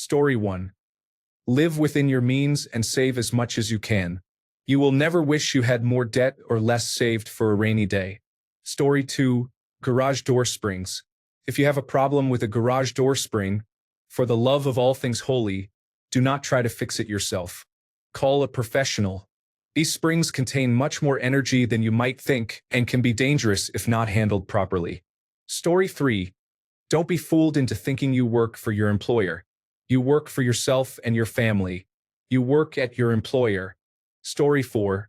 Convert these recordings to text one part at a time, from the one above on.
Story 1. Live within your means and save as much as you can. You will never wish you had more debt or less saved for a rainy day. Story 2. Garage door springs. If you have a problem with a garage door spring, for the love of all things holy, do not try to fix it yourself. Call a professional. These springs contain much more energy than you might think and can be dangerous if not handled properly. Story 3. Don't be fooled into thinking you work for your employer. You work for yourself and your family. You work at your employer. Story 4.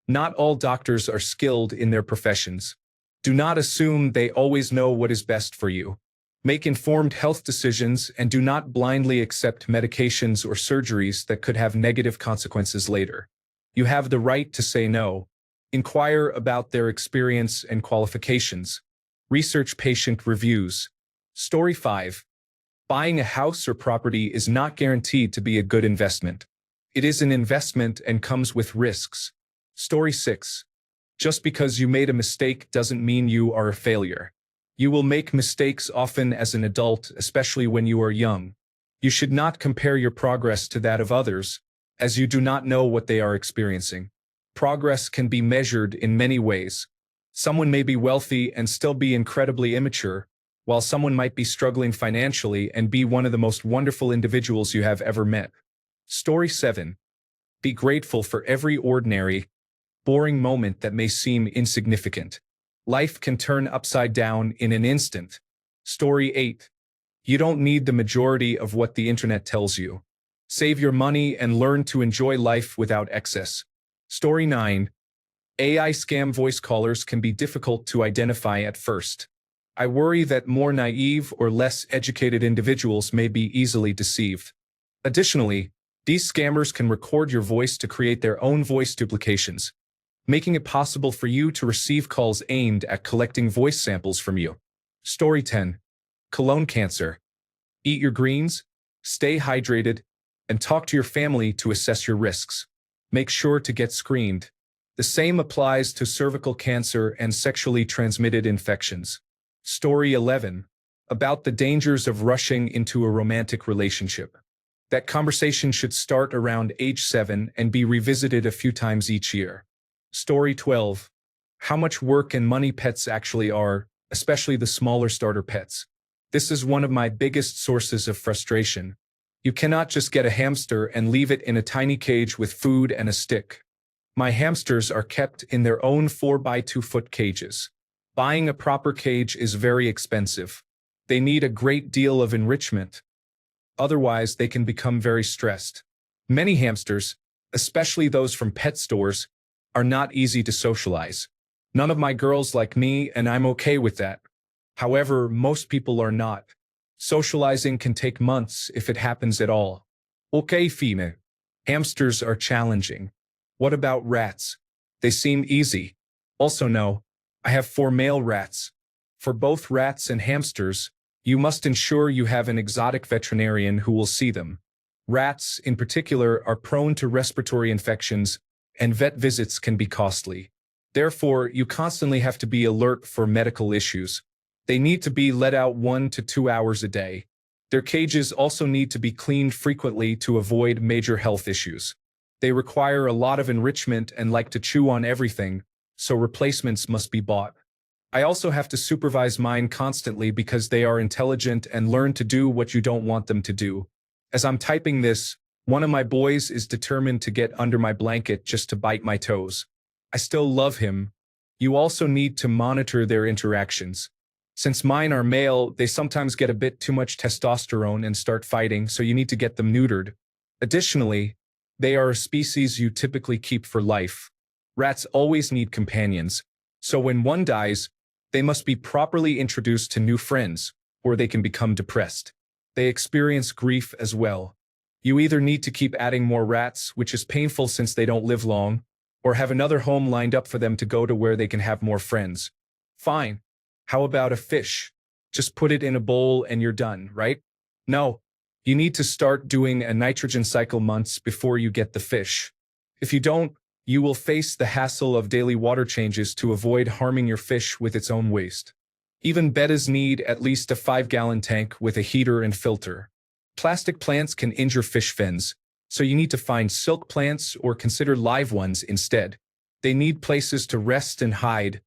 Not all doctors are skilled in their professions. Do not assume they always know what is best for you. Make informed health decisions and do not blindly accept medications or surgeries that could have negative consequences later. You have the right to say no. Inquire about their experience and qualifications. Research patient reviews. Story 5. Buying a house or property is not guaranteed to be a good investment. It is an investment and comes with risks. Story 6. Just because you made a mistake doesn't mean you are a failure. You will make mistakes often as an adult, especially when you are young. You should not compare your progress to that of others, as you do not know what they are experiencing. Progress can be measured in many ways. Someone may be wealthy and still be incredibly immature, while someone might be struggling financially and be one of the most wonderful individuals you have ever met. Story 7. Be grateful for every ordinary, boring moment that may seem insignificant. Life can turn upside down in an instant. Story 8. You don't need the majority of what the internet tells you. Save your money and learn to enjoy life without excess. Story 9. AI scam voice callers can be difficult to identify at first. I worry that more naive or less educated individuals may be easily deceived. Additionally, these scammers can record your voice to create their own voice duplications, making it possible for you to receive calls aimed at collecting voice samples from you. Story 10. Colon cancer. Eat your greens, stay hydrated, and talk to your family to assess your risks. Make sure to get screened. The same applies to cervical cancer and sexually transmitted infections. Story 11. About the dangers of rushing into a romantic relationship. That conversation should start around age 7 and be revisited a few times each year. Story 12. How much work and money pets actually are, especially the smaller starter pets. This is one of my biggest sources of frustration. You cannot just get a hamster and leave it in a tiny cage with food and a stick. My hamsters are kept in their own 4x2-foot cages. Buying a proper cage is very expensive. They need a great deal of enrichment. Otherwise, they can become very stressed. Many hamsters, especially those from pet stores, are not easy to socialize. None of my girls like me, and I'm okay with that. However, most people are not. Socializing can take months if it happens at all. Okay, Fina. Hamsters are challenging. What about rats? They seem easy. Also no, I have 4 male rats. For both rats and hamsters, you must ensure you have an exotic veterinarian who will see them. Rats, in particular, are prone to respiratory infections, and vet visits can be costly. Therefore, you constantly have to be alert for medical issues. They need to be let out 1 to 2 hours a day. Their cages also need to be cleaned frequently to avoid major health issues. They require a lot of enrichment and like to chew on everything, so replacements must be bought. I also have to supervise mine constantly because they are intelligent and learn to do what you don't want them to do. As I'm typing this, one of my boys is determined to get under my blanket just to bite my toes. I still love him. You also need to monitor their interactions. Since mine are male, they sometimes get a bit too much testosterone and start fighting, so you need to get them neutered. Additionally, they are a species you typically keep for life. Rats always need companions, so when one dies, they must be properly introduced to new friends, or they can become depressed. They experience grief as well. You either need to keep adding more rats, which is painful since they don't live long, or have another home lined up for them to go to where they can have more friends. Fine. How about a fish? Just put it in a bowl and you're done, right? No. You need to start doing a nitrogen cycle months before you get the fish. If you don't, you will face the hassle of daily water changes to avoid harming your fish with its own waste. Even bettas need at least a 5-gallon tank with a heater and filter. Plastic plants can injure fish fins, so you need to find silk plants or consider live ones instead. They need places to rest and hide,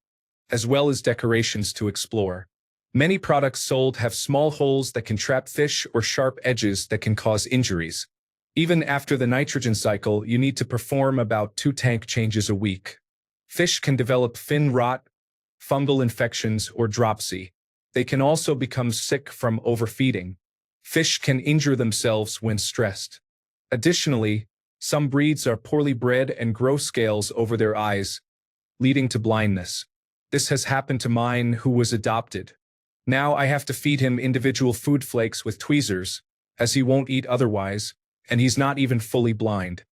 as well as decorations to explore. Many products sold have small holes that can trap fish or sharp edges that can cause injuries. Even after the nitrogen cycle, you need to perform about 2 tank changes a week. Fish can develop fin rot, fungal infections, or dropsy. They can also become sick from overfeeding. Fish can injure themselves when stressed. Additionally, some breeds are poorly bred and grow scales over their eyes, leading to blindness. This has happened to mine, who was adopted. Now I have to feed him individual food flakes with tweezers, as he won't eat otherwise, and he's not even fully blind.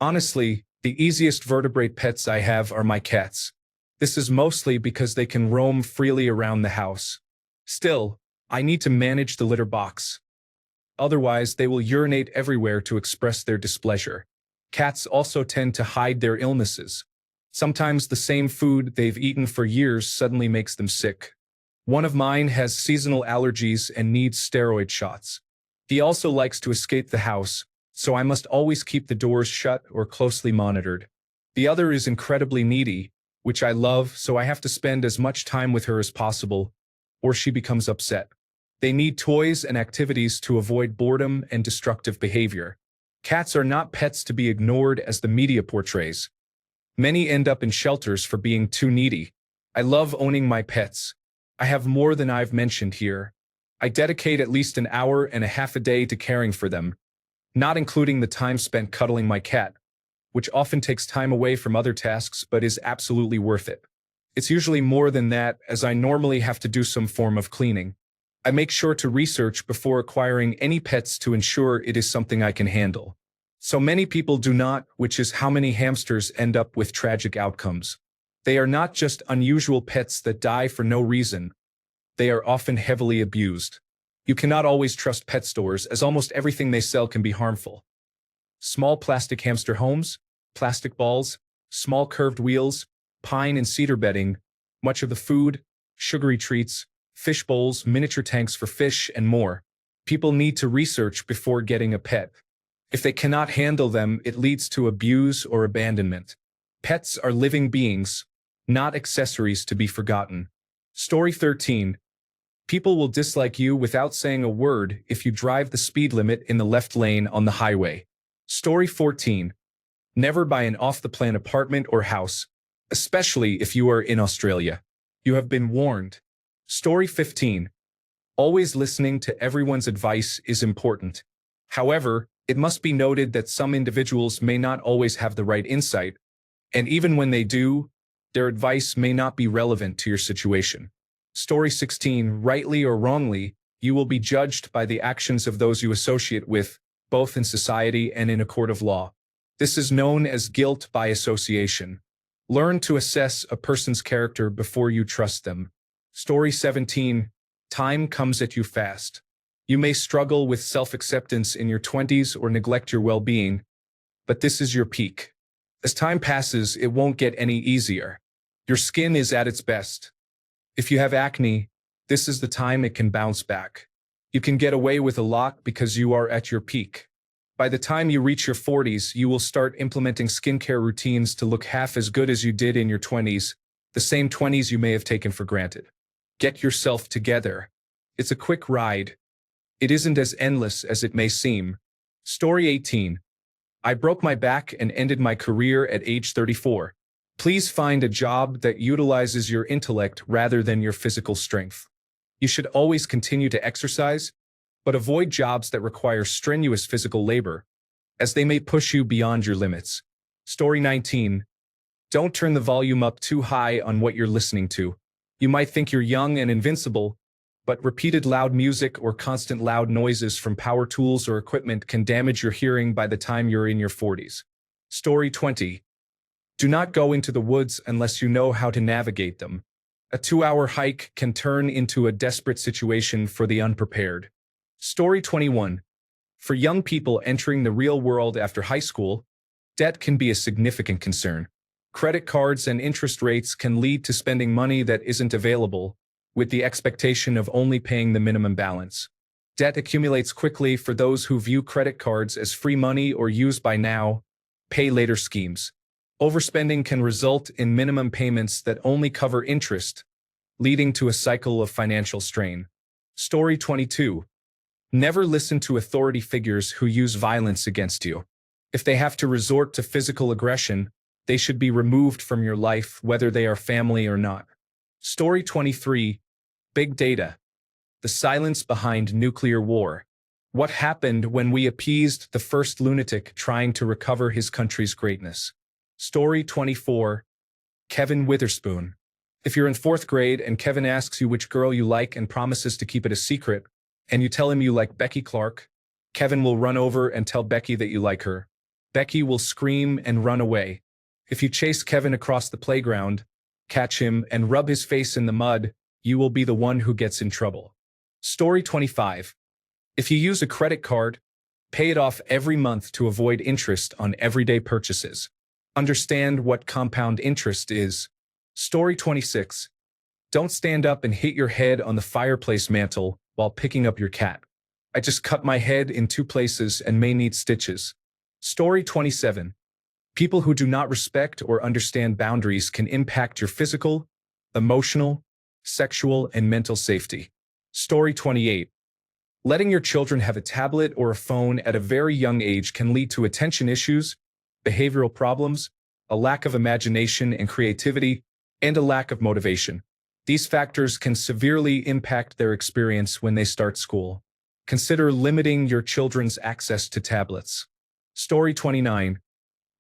Honestly, the easiest vertebrate pets I have are my cats. This is mostly because they can roam freely around the house. Still, I need to manage the litter box. Otherwise, they will urinate everywhere to express their displeasure. Cats also tend to hide their illnesses. Sometimes the same food they've eaten for years suddenly makes them sick. One of mine has seasonal allergies and needs steroid shots. He also likes to escape the house, so I must always keep the doors shut or closely monitored. The other is incredibly needy, which I love, so I have to spend as much time with her as possible, or she becomes upset. They need toys and activities to avoid boredom and destructive behavior. Cats are not pets to be ignored as the media portrays. Many end up in shelters for being too needy. I love owning my pets. I have more than I've mentioned here. I dedicate at least an hour and a half a day to caring for them, not including the time spent cuddling my cat, which often takes time away from other tasks but is absolutely worth it. It's usually more than that, as I normally have to do some form of cleaning. I make sure to research before acquiring any pets to ensure it is something I can handle. So many people do not, which is how many hamsters end up with tragic outcomes. They are not just unusual pets that die for no reason. They are often heavily abused. You cannot always trust pet stores, as almost everything they sell can be harmful. Small plastic hamster homes, plastic balls, small curved wheels, pine and cedar bedding, much of the food, sugary treats, fish bowls, miniature tanks for fish, and more. People need to research before getting a pet. If they cannot handle them, it leads to abuse or abandonment. Pets are living beings, not accessories to be forgotten. Story 13. People will dislike you without saying a word if you drive the speed limit in the left lane on the highway. Story 14. Never buy an off-the-plan apartment or house, especially if you are in Australia. You have been warned. Story 15. Always listening to everyone's advice is important. However, it must be noted that some individuals may not always have the right insight, and even when they do, their advice may not be relevant to your situation. Story 16. Rightly or wrongly, you will be judged by the actions of those you associate with, both in society and in a court of law. This is known as guilt by association. Learn to assess a person's character before you trust them. Story 17. Time comes at you fast. You may struggle with self-acceptance in your 20s or neglect your well-being, but this is your peak. As time passes, it won't get any easier. Your skin is at its best. If you have acne, this is the time it can bounce back. You can get away with a lot because you are at your peak. By the time you reach your 40s, you will start implementing skincare routines to look half as good as you did in your 20s, the same 20s you may have taken for granted. Get yourself together. It's a quick ride. It isn't as endless as it may seem. Story 18. I broke my back and ended my career at age 34. Please find a job that utilizes your intellect rather than your physical strength. You should always continue to exercise, but avoid jobs that require strenuous physical labor, as they may push you beyond your limits. Story 19. Don't turn the volume up too high on what you're listening to. You might think you're young and invincible, but repeated loud music or constant loud noises from power tools or equipment can damage your hearing by the time you're in your 40s. Story 20. Do not go into the woods unless you know how to navigate them. A 2-hour hike can turn into a desperate situation for the unprepared. Story 21. For young people entering the real world after high school, debt can be a significant concern. Credit cards and interest rates can lead to spending money that isn't available, with the expectation of only paying the minimum balance. Debt accumulates quickly for those who view credit cards as free money or use buy now, pay later schemes. Overspending can result in minimum payments that only cover interest, leading to a cycle of financial strain. Story 22. Never listen to authority figures who use violence against you. If they have to resort to physical aggression, they should be removed from your life, whether they are family or not. Story 23. Big data. The silence behind nuclear war. What happened when we appeased the first lunatic trying to recover his country's greatness? Story 24. Kevin Witherspoon. If you're in 4th grade and Kevin asks you which girl you like and promises to keep it a secret, and you tell him you like Becky Clark, Kevin will run over and tell Becky that you like her. Becky will scream and run away. If you chase Kevin across the playground, catch him, and rub his face in the mud, you will be the one who gets in trouble. Story 25. If you use a credit card, pay it off every month to avoid interest on everyday purchases. Understand what compound interest is. Story 26. Don't stand up and hit your head on the fireplace mantle while picking up your cat. I just cut my head in 2 places and may need stitches. Story 27. People who do not respect or understand boundaries can impact your physical, emotional, sexual, and mental safety. Story 28. Letting your children have a tablet or a phone at a very young age can lead to attention issues, behavioral problems, a lack of imagination and creativity, and a lack of motivation. These factors can severely impact their experience when they start school. Consider limiting your children's access to tablets. Story 29.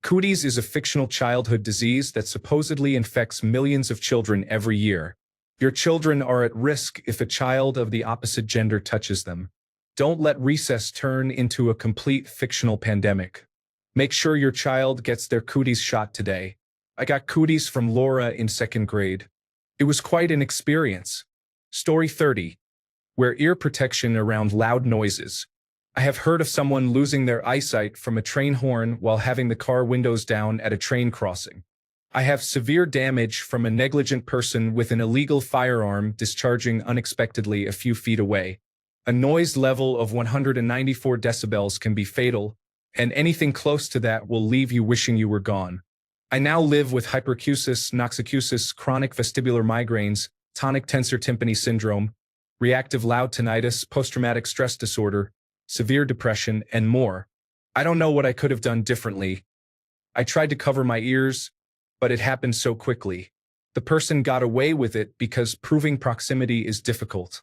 Cooties is a fictional childhood disease that supposedly infects millions of children every year. Your children are at risk if a child of the opposite gender touches them. Don't let recess turn into a complete fictional pandemic. Make sure your child gets their cooties shot today. I got cooties from Laura in 2nd grade. It was quite an experience. Story 30. Wear ear protection around loud noises. I have heard of someone losing their eyesight from a train horn while having the car windows down at a train crossing. I have severe damage from a negligent person with an illegal firearm discharging unexpectedly a few feet away. A noise level of 194 decibels can be fatal, and anything close to that will leave you wishing you were gone. I now live with hyperacusis, noxacusis, chronic vestibular migraines, tonic tensor tympani syndrome, reactive loud tinnitus, post-traumatic stress disorder, severe depression, and more. I don't know what I could have done differently. I tried to cover my ears, but it happened so quickly. The person got away with it because proving proximity is difficult.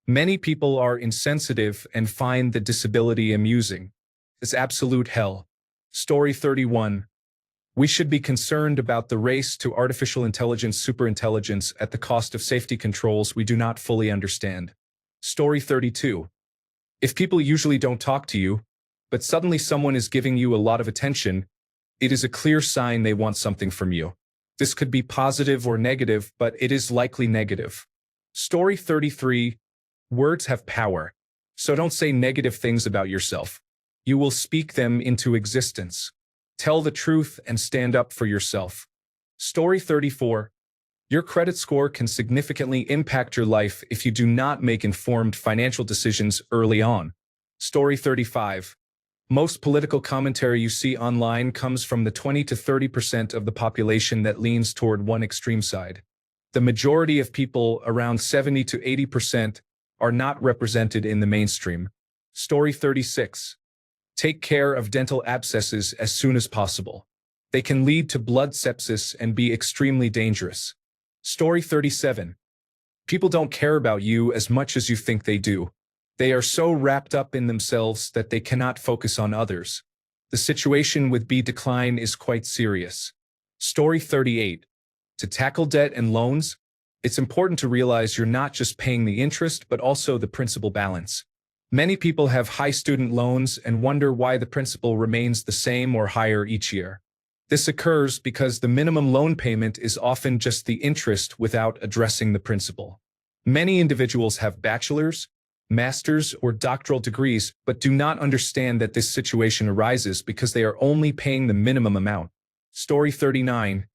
Many people are insensitive and find the disability amusing. It's absolute hell. Story 31. We should be concerned about the race to artificial intelligence superintelligence at the cost of safety controls we do not fully understand. Story 32. If people usually don't talk to you, but suddenly someone is giving you a lot of attention, it is a clear sign they want something from you. This could be positive or negative, but it is likely negative. Story 33. Words have power, so don't say negative things about yourself. You will speak them into existence. Tell the truth and stand up for yourself. Story 34. Your credit score can significantly impact your life if you do not make informed financial decisions early on. Story 35. Most political commentary you see online comes from the 20 to 30% of the population that leans toward one extreme side. The majority of people, around 70 to 80%, are not represented in the mainstream. Story 36. Take care of dental abscesses as soon as possible. They can lead to blood sepsis and be extremely dangerous. Story 37. People don't care about you as much as you think they do. They are so wrapped up in themselves that they cannot focus on others. The situation with B decline is quite serious. Story 38. To tackle debt and loans, it's important to realize you're not just paying the interest but also the principal balance. Many people have high student loans and wonder why the principal remains the same or higher each year. This occurs because the minimum loan payment is often just the interest without addressing the principal. Many individuals have bachelor's, master's, or doctoral degrees but do not understand that this situation arises because they are only paying the minimum amount. Story 39.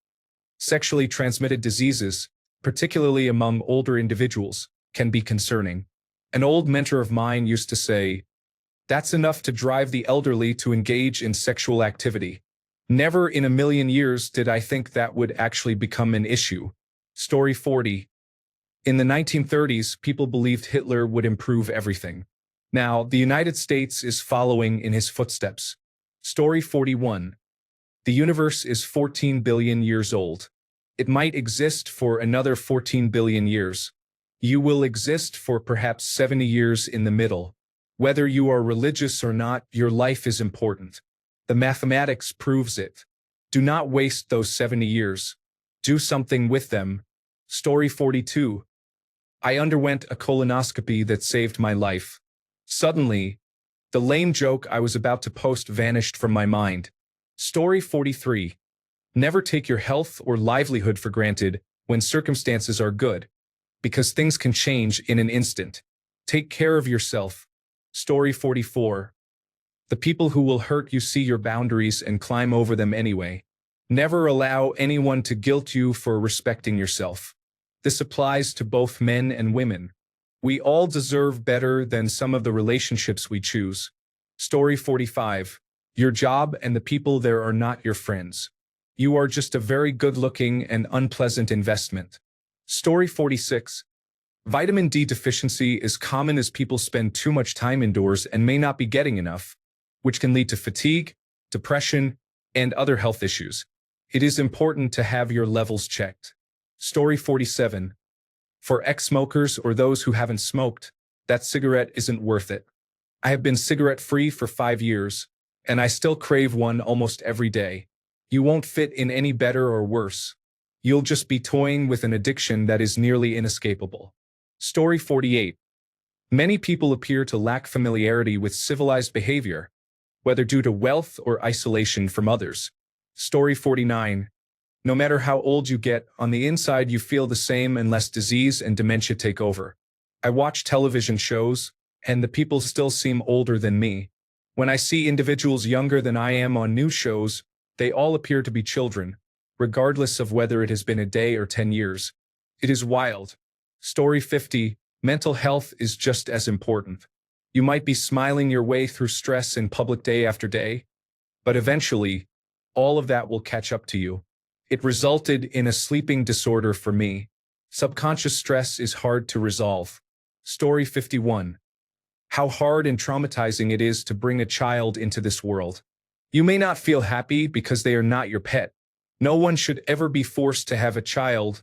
Sexually transmitted diseases, particularly among older individuals, can be concerning. An old mentor of mine used to say, "That's enough to drive the elderly to engage in sexual activity." Never in a million years did I think that would actually become an issue. Story 40. In the 1930s, people believed Hitler would improve everything. Now, the United States is following in his footsteps. Story 41. The universe is 14 billion years old. It might exist for another 14 billion years. You will exist for perhaps 70 years in the middle. Whether you are religious or not, your life is important. The mathematics proves it. Do not waste those 70 years. Do something with them. Story 42. I underwent a colonoscopy that saved my life. Suddenly, the lame joke I was about to post vanished from my mind. Story 43. Never take your health or livelihood for granted when circumstances are good, because things can change in an instant. Take care of yourself. Story 44. The people who will hurt you see your boundaries and climb over them anyway. Never allow anyone to guilt you for respecting yourself. This applies to both men and women. We all deserve better than some of the relationships we choose. Story 45. Your job and the people there are not your friends. You are just a very good-looking and unpleasant investment. Story 46. Vitamin D deficiency is common as people spend too much time indoors and may not be getting enough, which can lead to fatigue, depression, and other health issues. It is important to have your levels checked. Story 47. For ex-smokers or those who haven't smoked, that cigarette isn't worth it. I have been cigarette-free for 5 years, and I still crave one almost every day. You won't fit in any better or worse. You'll just be toying with an addiction that is nearly inescapable. Story 48. Many people appear to lack familiarity with civilized behavior, whether due to wealth or isolation from others. Story 49. No matter how old you get, on the inside you feel the same unless disease and dementia take over. I watch television shows, and the people still seem older than me. When I see individuals younger than I am on news shows, they all appear to be children, regardless of whether it has been a day or 10 years. It is wild. Story 50. Mental health is just as important. You might be smiling your way through stress in public day after day, but eventually, all of that will catch up to you. It resulted in a sleeping disorder for me. Subconscious stress is hard to resolve. Story 51. How hard and traumatizing it is to bring a child into this world. You may not feel happy because they are not your pet. No one should ever be forced to have a child,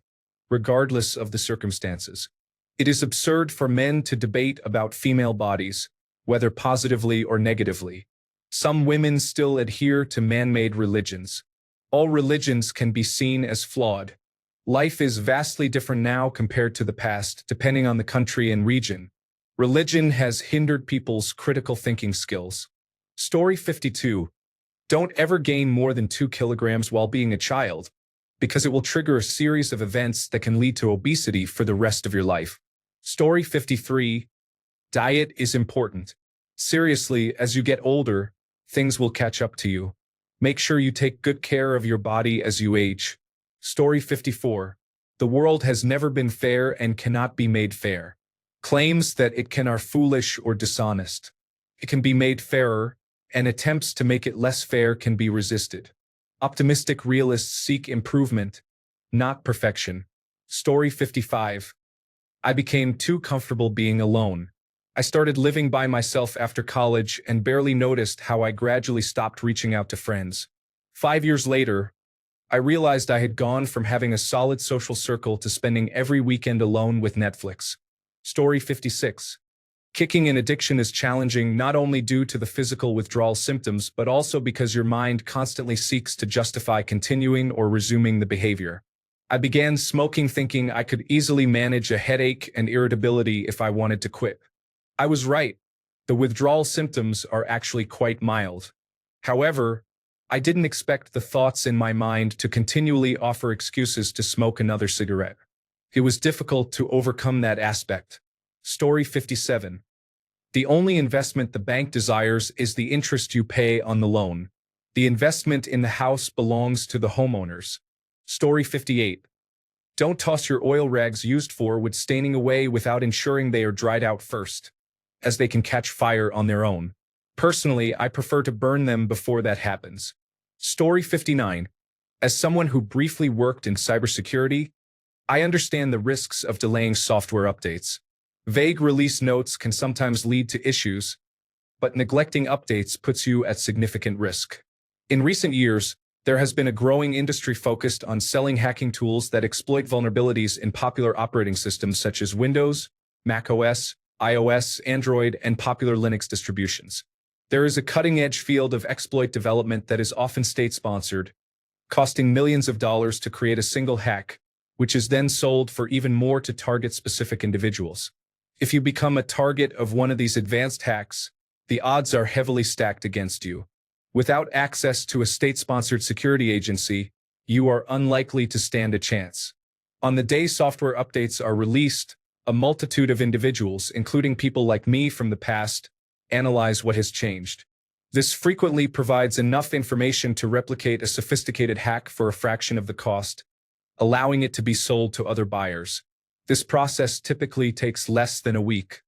regardless of the circumstances. It is absurd for men to debate about female bodies, whether positively or negatively. Some women still adhere to man-made religions. All religions can be seen as flawed. Life is vastly different now compared to the past, depending on the country and region. Religion has hindered people's critical thinking skills. Story 52. Don't ever gain more than 2 kilograms while being a child, because it will trigger a series of events that can lead to obesity for the rest of your life. Story 53. Diet is important. Seriously, as you get older, things will catch up to you. Make sure you take good care of your body as you age. Story 54. The world has never been fair and cannot be made fair. Claims that it can are foolish or dishonest. It can be made fairer, and attempts to make it less fair can be resisted. Optimistic realists seek improvement, not perfection. Story 55. I became too comfortable being alone. I started living by myself after college and barely noticed how I gradually stopped reaching out to friends. 5 years later, I realized I had gone from having a solid social circle to spending every weekend alone with Netflix. Story 56. Kicking an addiction is challenging not only due to the physical withdrawal symptoms but also because your mind constantly seeks to justify continuing or resuming the behavior. I began smoking thinking I could easily manage a headache and irritability if I wanted to quit. I was right. The withdrawal symptoms are actually quite mild. However, I didn't expect the thoughts in my mind to continually offer excuses to smoke another cigarette. It was difficult to overcome that aspect. Story 57. The only investment the bank desires is the interest you pay on the loan. The investment in the house belongs to the homeowners. Story 58. Don't toss your oil rags used for wood staining away without ensuring they are dried out first, as they can catch fire on their own. Personally, I prefer to burn them before that happens. Story 59. As someone who briefly worked in cybersecurity, I understand the risks of delaying software updates. Vague release notes can sometimes lead to issues, but neglecting updates puts you at significant risk. In recent years, there has been a growing industry focused on selling hacking tools that exploit vulnerabilities in popular operating systems such as Windows, macOS, iOS, Android, and popular Linux distributions. There is a cutting-edge field of exploit development that is often state-sponsored, costing millions of dollars to create a single hack, which is then sold for even more to target specific individuals. If you become a target of one of these advanced hacks, the odds are heavily stacked against you. Without access to a state-sponsored security agency, you are unlikely to stand a chance. On the day software updates are released, a multitude of individuals, including people like me from the past, analyze what has changed. This frequently provides enough information to replicate a sophisticated hack for a fraction of the cost, allowing it to be sold to other buyers. This process typically takes less than a week.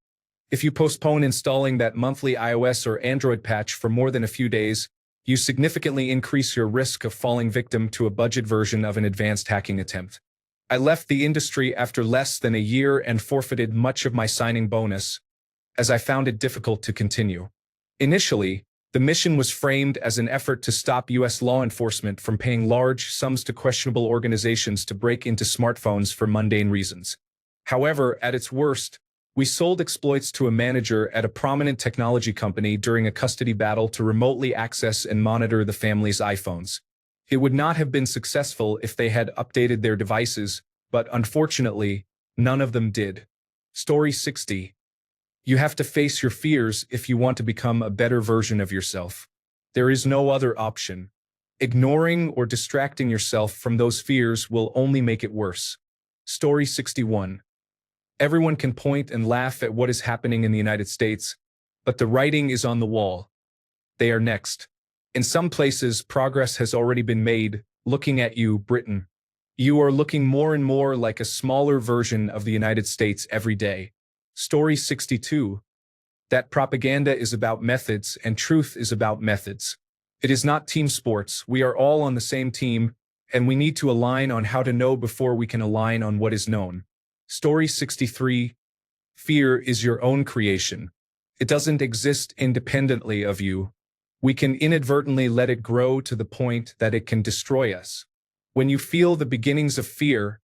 If you postpone installing that monthly iOS or Android patch for more than a few days, you significantly increase your risk of falling victim to a budget version of an advanced hacking attempt. I left the industry after less than a year and forfeited much of my signing bonus, as I found it difficult to continue. Initially, the mission was framed as an effort to stop U.S. law enforcement from paying large sums to questionable organizations to break into smartphones for mundane reasons. However, at its worst, we sold exploits to a manager at a prominent technology company during a custody battle to remotely access and monitor the family's iPhones. It would not have been successful if they had updated their devices, but unfortunately, none of them did. Story 60. You have to face your fears if you want to become a better version of yourself. There is no other option. Ignoring or distracting yourself from those fears will only make it worse. Story 61. Everyone can point and laugh at what is happening in the United States, but the writing is on the wall. They are next. In some places, progress has already been made. Looking at you, Britain. You are looking more and more like a smaller version of the United States every day. Story 62. That propaganda is about methods and truth is about methods. It is not team sports. We are all on the same team, and we need to align on how to know before we can align on what is known. Story 63. Fear is your own creation. It doesn't exist independently of you. We can inadvertently let it grow to the point that it can destroy us. When you feel the beginnings of fear,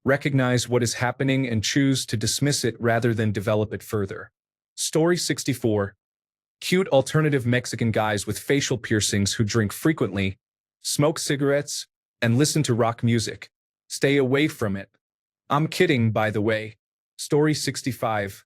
recognize what is happening and choose to dismiss it rather than develop it further. Story 64. Cute alternative Mexican guys with facial piercings who drink frequently, smoke cigarettes, and listen to rock music. Stay away from it. I'm kidding, by the way. Story 65.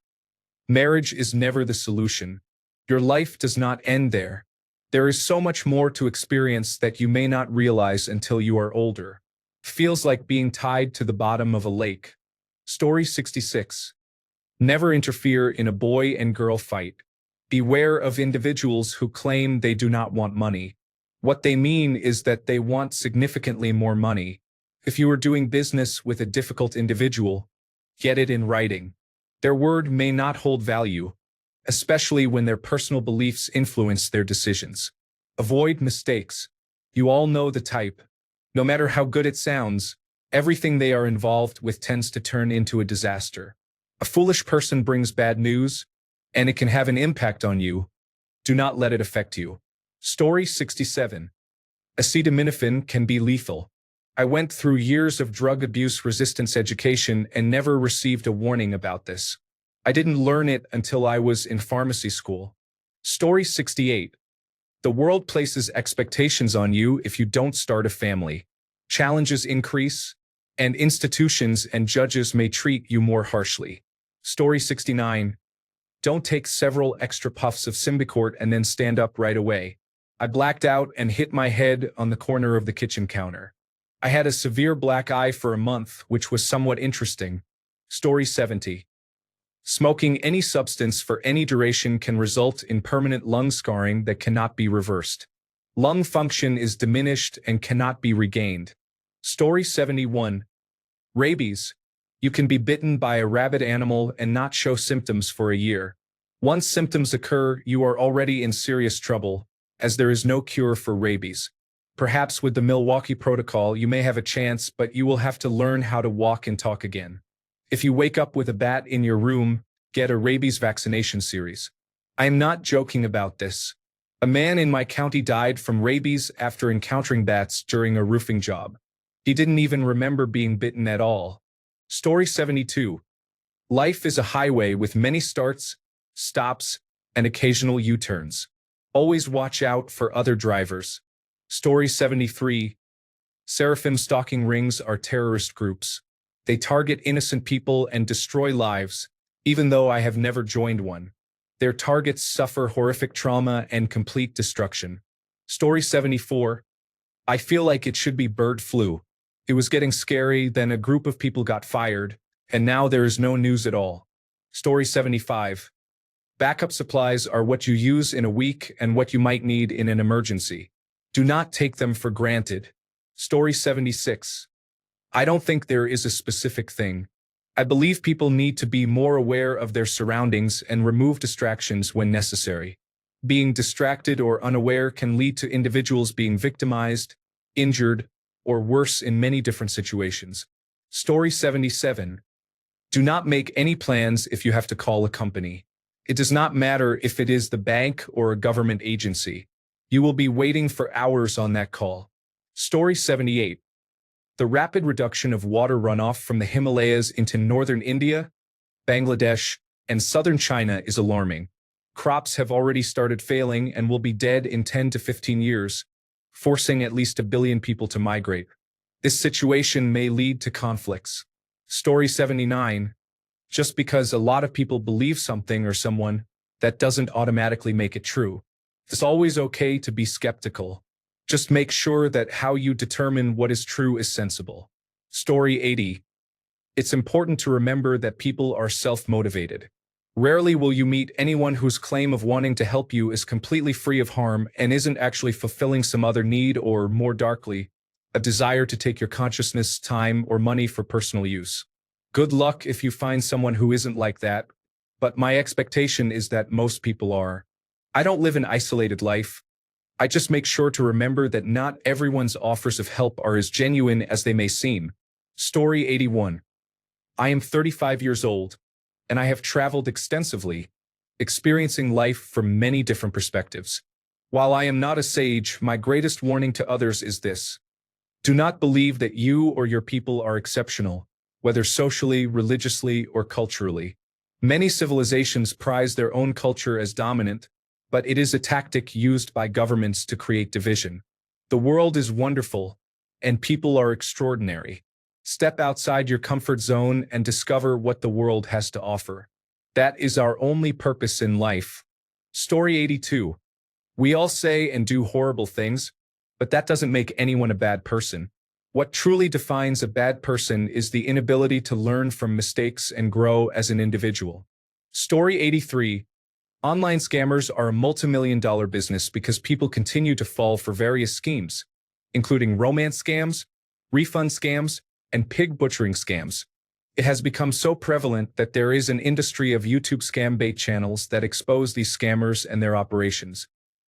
Marriage is never the solution. Your life does not end there. There is so much more to experience that you may not realize until you are older. Feels like being tied to the bottom of a lake. Story 66. Never interfere in a boy and girl fight. Beware of individuals who claim they do not want money. What they mean is that they want significantly more money. If you are doing business with a difficult individual, get it in writing. Their word may not hold value, especially when their personal beliefs influence their decisions. Avoid mistakes. You all know the type. No matter how good it sounds, everything they are involved with tends to turn into a disaster. A foolish person brings bad news, and it can have an impact on you. Do not let it affect you. Story 67. Acetaminophen can be lethal. I went through years of drug abuse resistance education and never received a warning about this. I didn't learn it until I was in pharmacy school. Story 68. The world places expectations on you if you don't start a family. Challenges increase, and institutions and judges may treat you more harshly. Story 69. Don't take several extra puffs of Symbicort and then stand up right away. I blacked out and hit my head on the corner of the kitchen counter. I had a severe black eye for a month, which was somewhat interesting. Story 70. Smoking any substance for any duration can result in permanent lung scarring that cannot be reversed. Lung function is diminished and cannot be regained. Story 71. Rabies. You can be bitten by a rabid animal and not show symptoms for a year. Once symptoms occur, you are already in serious trouble, as there is no cure for rabies. Perhaps with the Milwaukee Protocol, you may have a chance, but you will have to learn how to walk and talk again. If you wake up with a bat in your room, get a rabies vaccination series. I am not joking about this. A man in my county died from rabies after encountering bats during a roofing job. He didn't even remember being bitten at all. Story 72. Life is a highway with many starts, stops, and occasional U-turns. Always watch out for other drivers. Story 73. Seraphim stalking rings are terrorist groups. They target innocent people and destroy lives, even though I have never joined one. Their targets suffer horrific trauma and complete destruction. Story 74. I feel like it should be bird flu. It was getting scary, then a group of people got fired, and now there is no news at all. Story 75. Backup supplies are what you use in a week and what you might need in an emergency. Do not take them for granted. Story 76. I don't think there is a specific thing. I believe people need to be more aware of their surroundings and remove distractions when necessary. Being distracted or unaware can lead to individuals being victimized, injured, or worse in many different situations. Story 77. Do not make any plans if you have to call a company. It does not matter if it is the bank or a government agency. You will be waiting for hours on that call. Story 78. The rapid reduction of water runoff from the Himalayas into northern India, Bangladesh, and southern China is alarming. Crops have already started failing and will be dead in 10 to 15 years, forcing at least 1 billion people to migrate. This situation may lead to conflicts. Story 79. Just because a lot of people believe something or someone, that doesn't automatically make it true. It's always okay to be skeptical. Just make sure that how you determine what is true is sensible. Story 80. It's important to remember that people are self-motivated. Rarely will you meet anyone whose claim of wanting to help you is completely free of harm and isn't actually fulfilling some other need or, more darkly, a desire to take your consciousness, time, or money for personal use. Good luck if you find someone who isn't like that, but my expectation is that most people are. I don't live an isolated life. I just make sure to remember that not everyone's offers of help are as genuine as they may seem. Story 81. I am 35 years old, and I have traveled extensively, experiencing life from many different perspectives. While I am not a sage, my greatest warning to others is this. Do not believe that you or your people are exceptional, whether socially, religiously, or culturally. Many civilizations prize their own culture as dominant, but it is a tactic used by governments to create division. The world is wonderful, and people are extraordinary. Step outside your comfort zone and discover what the world has to offer. That is our only purpose in life. Story 82. We all say and do horrible things, but that doesn't make anyone a bad person. What truly defines a bad person is the inability to learn from mistakes and grow as an individual. Story 83. Online scammers are a multi-million-dollar business because people continue to fall for various schemes, including romance scams, refund scams, and pig butchering scams. It has become so prevalent that there is an industry of YouTube scam bait channels that expose these scammers and their operations.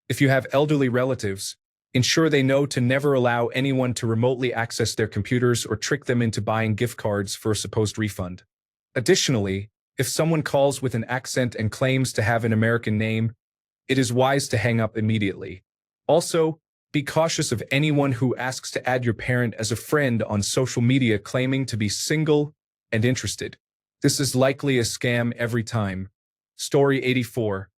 If you have elderly relatives, ensure they know to never allow anyone to remotely access their computers or trick them into buying gift cards for a supposed refund. Additionally, if someone calls with an accent and claims to have an American name, it is wise to hang up immediately. Also, be cautious of anyone who asks to add your parent as a friend on social media claiming to be single and interested. This is likely a scam every time. Story 84.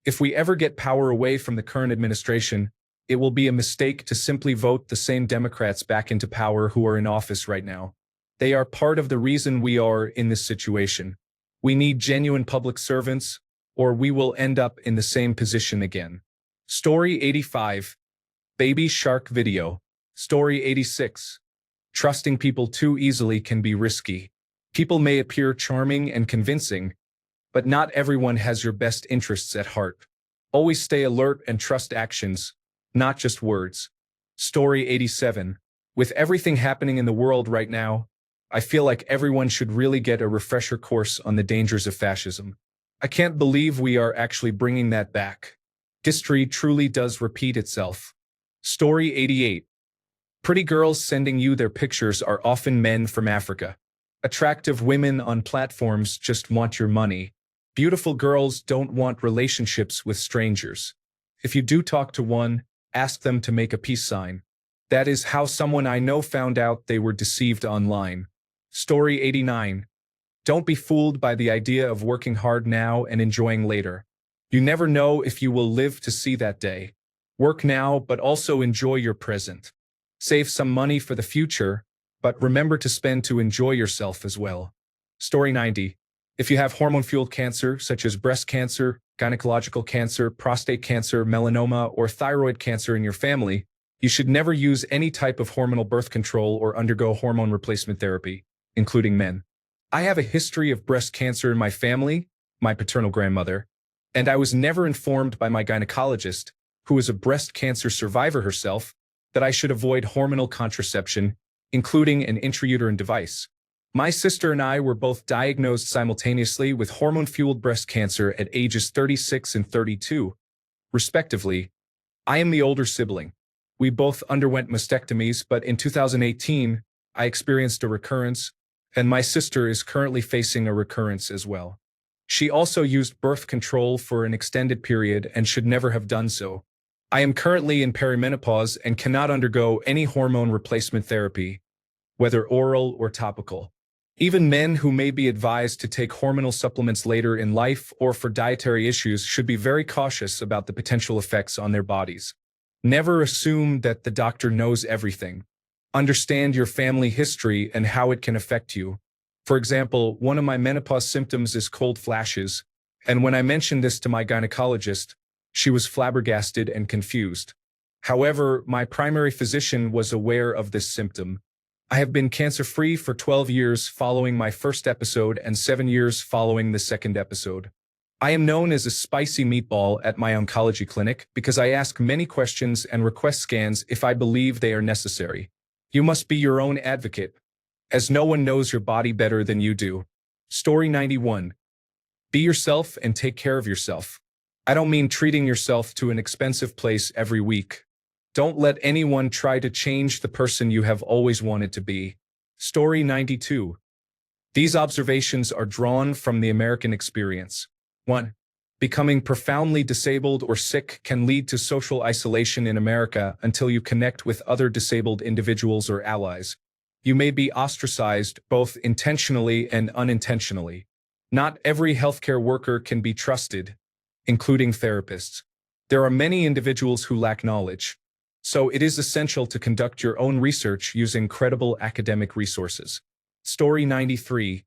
If we ever get power away from the current administration, it will be a mistake to simply vote the same Democrats back into power who are in office right now. They are part of the reason we are in this situation. We need genuine public servants, or we will end up in the same position again. Story 85. Baby Shark Video. Story 86. Trusting people too easily can be risky. People may appear charming and convincing, but not everyone has your best interests at heart. Always stay alert and trust actions, not just words. Story 87. With everything happening in the world right now, I feel like everyone should really get a refresher course on the dangers of fascism. I can't believe we are actually bringing that back. History truly does repeat itself. Story 88. Pretty girls sending you their pictures are often men from Africa. Attractive women on platforms just want your money. Beautiful girls don't want relationships with strangers. If you do talk to one, ask them to make a peace sign. That is how someone I know found out they were deceived online. Story 89. Don't be fooled by the idea of working hard now and enjoying later. You never know if you will live to see that day. Work now, but also enjoy your present. Save some money for the future, but remember to spend to enjoy yourself as well. Story 90. If you have hormone-fueled cancer, such as breast cancer, gynecological cancer, prostate cancer, melanoma, or thyroid cancer in your family, you should never use any type of hormonal birth control or undergo hormone replacement therapy, including men. I have a history of breast cancer in my family, my paternal grandmother, and I was never informed by my gynecologist, who is a breast cancer survivor herself, that I should avoid hormonal contraception, including an intrauterine device. My sister and I were both diagnosed simultaneously with hormone-fueled breast cancer at ages 36 and 32, respectively. I am the older sibling. We both underwent mastectomies, but in 2018, I experienced a recurrence, and my sister is currently facing a recurrence as well. She also used birth control for an extended period and should never have done so. I am currently in perimenopause and cannot undergo any hormone replacement therapy, whether oral or topical. Even men who may be advised to take hormonal supplements later in life or for dietary issues should be very cautious about the potential effects on their bodies. Never assume that the doctor knows everything. Understand your family history and how it can affect you. For example, one of my menopause symptoms is cold flashes, and when I mentioned this to my gynecologist, she was flabbergasted and confused. However, my primary physician was aware of this symptom. I have been cancer-free for 12 years following my first episode and 7 years following the second episode. I am known as a spicy meatball at my oncology clinic because I ask many questions and request scans if I believe they are necessary. You must be your own advocate, as no one knows your body better than you do. Story 91. Be yourself and take care of yourself. I don't mean treating yourself to an expensive place every week. Don't let anyone try to change the person you have always wanted to be. Story 92. These observations are drawn from the American experience. 1. Becoming profoundly disabled or sick can lead to social isolation in America until you connect with other disabled individuals or allies. You may be ostracized both intentionally and unintentionally. Not every healthcare worker can be trusted, including therapists. There are many individuals who lack knowledge, so it is essential to conduct your own research using credible academic resources. Story 93.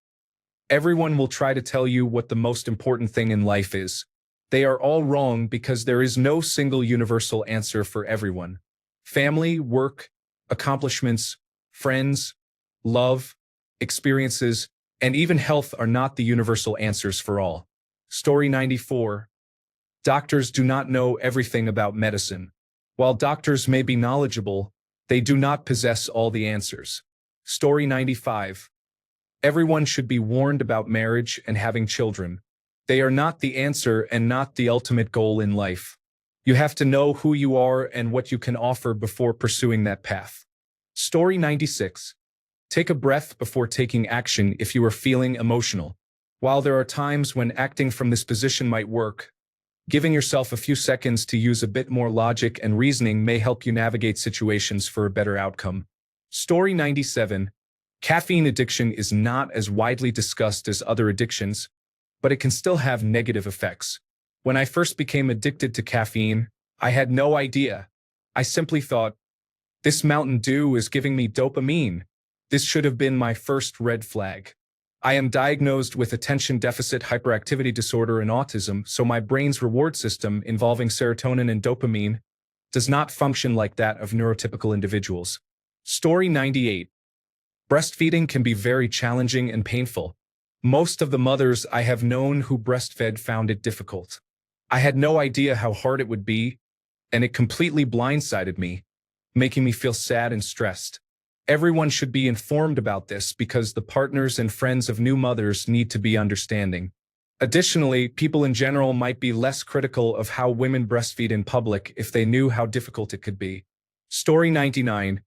Everyone will try to tell you what the most important thing in life is. They are all wrong because there is no single universal answer for everyone. Family, work, accomplishments, friends, love, experiences, and even health are not the universal answers for all. Story 94. Doctors do not know everything about medicine. While doctors may be knowledgeable, they do not possess all the answers. Story 95. Everyone should be warned about marriage and having children. They are not the answer and not the ultimate goal in life. You have to know who you are and what you can offer before pursuing that path. Story 96. Take a breath before taking action if you are feeling emotional. While there are times when acting from this position might work, giving yourself a few seconds to use a bit more logic and reasoning may help you navigate situations for a better outcome. Story 97. Caffeine addiction is not as widely discussed as other addictions, but it can still have negative effects. When I first became addicted to caffeine, I had no idea. I simply thought, this Mountain Dew is giving me dopamine. This should have been my first red flag. I am diagnosed with attention deficit hyperactivity disorder and autism, so my brain's reward system involving serotonin and dopamine does not function like that of neurotypical individuals. Story 98. Breastfeeding can be very challenging and painful. Most of the mothers I have known who breastfed found it difficult. I had no idea how hard it would be, and it completely blindsided me, making me feel sad and stressed. Everyone should be informed about this because the partners and friends of new mothers need to be understanding. Additionally, people in general might be less critical of how women breastfeed in public if they knew how difficult it could be. Story 99.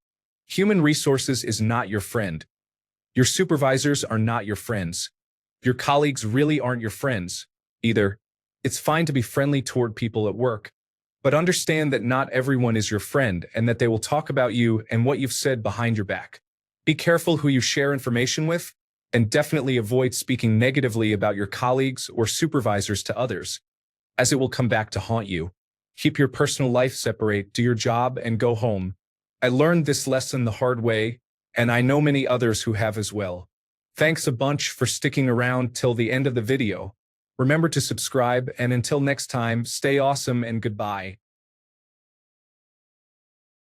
Human resources is not your friend. Your supervisors are not your friends. Your colleagues really aren't your friends, either. It's fine to be friendly toward people at work, but understand that not everyone is your friend and that they will talk about you and what you've said behind your back. Be careful who you share information with, and definitely avoid speaking negatively about your colleagues or supervisors to others, as it will come back to haunt you. Keep your personal life separate, do your job, and go home. I learned this lesson the hard way, and I know many others who have as well. Thanks a bunch for sticking around till the end of the video. Remember to subscribe, and until next time, stay awesome and goodbye.